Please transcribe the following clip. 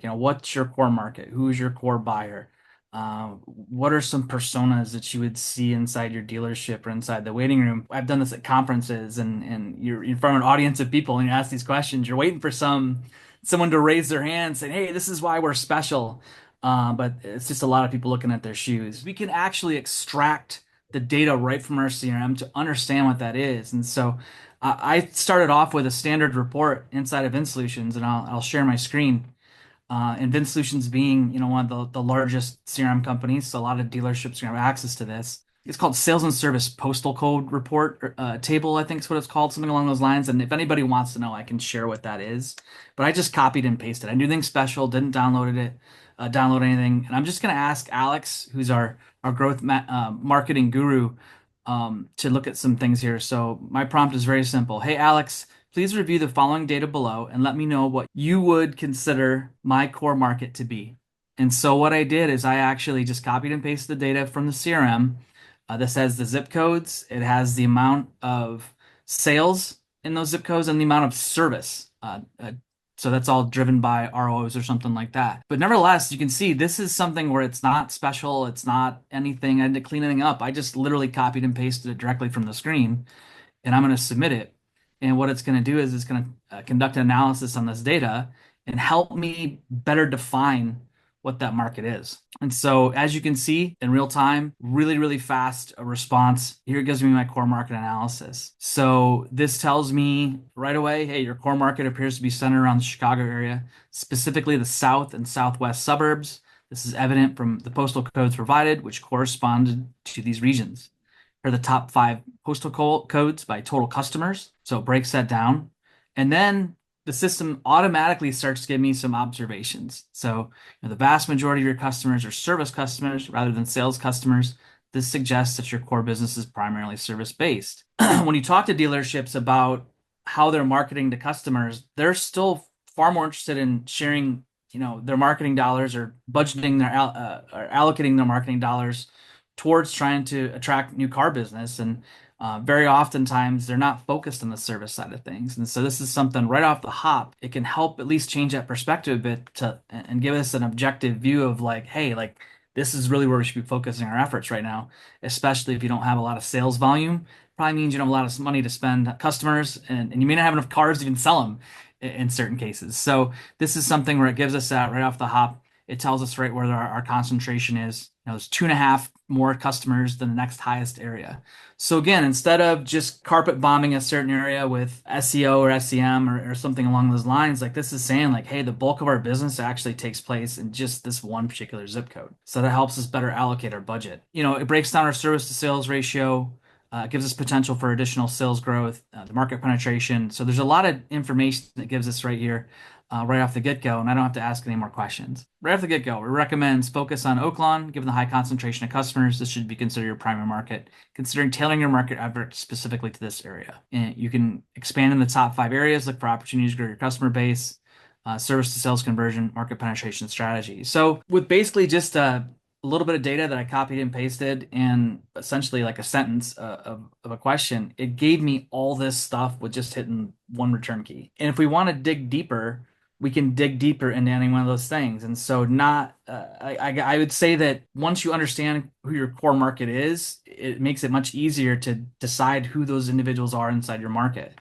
What's your core market? Who's your core buyer? What are some personas that you would see inside your dealership or inside the waiting room? I've done this at conferences, and you're in front of an audience of people and you ask these questions. You're waiting for someone to raise their hand saying, "Hey, this is why we're special." But it's just a lot of people looking at their shoes. We can actually extract the data right from our CRM to understand what that is. And so I started off with a standard report inside of InSolutions, and I'll share my screen. And VinSolutions being, one of the largest CRM companies, so a lot of dealerships are going to have access to this. It's called Sales and Service Postal Code Report Table, I think is what it's called, something along those lines. And if anybody wants to know, I can share what that is. But I just copied and pasted. I knew anything special, didn't download anything. And I'm just going to ask Alex, who's our growth marketing guru, to look at some things here. So my prompt is very simple. Hey, Alex, please review the following data below and let me know what you would consider my core market to be. And so what I did is I actually just copied and pasted the data from the CRM. This has the zip codes. It has the amount of sales in those zip codes and the amount of service. So that's all driven by ROs or something like that. But nevertheless, you can see this is something where it's not special. It's not anything. I didn't clean anything up. I just literally copied and pasted it directly from the screen, and I'm going to submit it. And what it's going to do is it's going to conduct an analysis on this data and help me better define what that market is. And so, as you can see in real time, really, really fast response. Here it gives me my core market analysis. So this tells me right away, hey, your core market appears to be centered around the Chicago area, specifically the south and southwest suburbs. This is evident from the postal codes provided, which corresponded to these regions. Here are the top 5 postal codes by total customers. So it breaks that down. And then the system automatically starts to give me some observations. So, the vast majority of your customers are service customers rather than sales customers. This suggests that your core business is primarily service based. When you talk to dealerships about how they're marketing to customers, they're still far more interested in sharing, their marketing dollars or budgeting or allocating their marketing dollars towards trying to attract new car business. And very oftentimes they're not focused on the service side of things. And so this is something right off the hop. It can help at least change that perspective a bit and give us an objective view of like, hey, like this is really where we should be focusing our efforts right now, especially if you don't have a lot of sales volume. Probably means you don't have a lot of money to spend customers, and you may not have enough cars to even sell them in certain cases. So this is something where it gives us that right off the hop. It tells us right where our concentration is. There's 2.5 more customers than the next highest area. So again, instead of just carpet bombing a certain area with SEO or SEM or something along those lines, like this is saying like, hey, the bulk of our business actually takes place in just this one particular zip code. So that helps us better allocate our budget. It breaks down our service to sales ratio. Gives us potential for additional sales growth, the market penetration. So there's a lot of information that gives us right here, right off the get-go, and I don't have to ask any more questions. Right off the get-go, it recommends focus on Oaklawn, given the high concentration of customers. This should be considered your primary market, considering tailoring your market effort specifically to this area. And you can expand in the top 5 areas, look for opportunities to grow your customer base, service to sales conversion, market penetration strategy. So with basically just a little bit of data that I copied and pasted and essentially like a sentence of a question, it gave me all this stuff with just hitting one return key. And if we want to dig deeper, we can dig deeper into any one of those things. And so not, I would say that once you understand who your core market is, it makes it much easier to decide who those individuals are inside your market.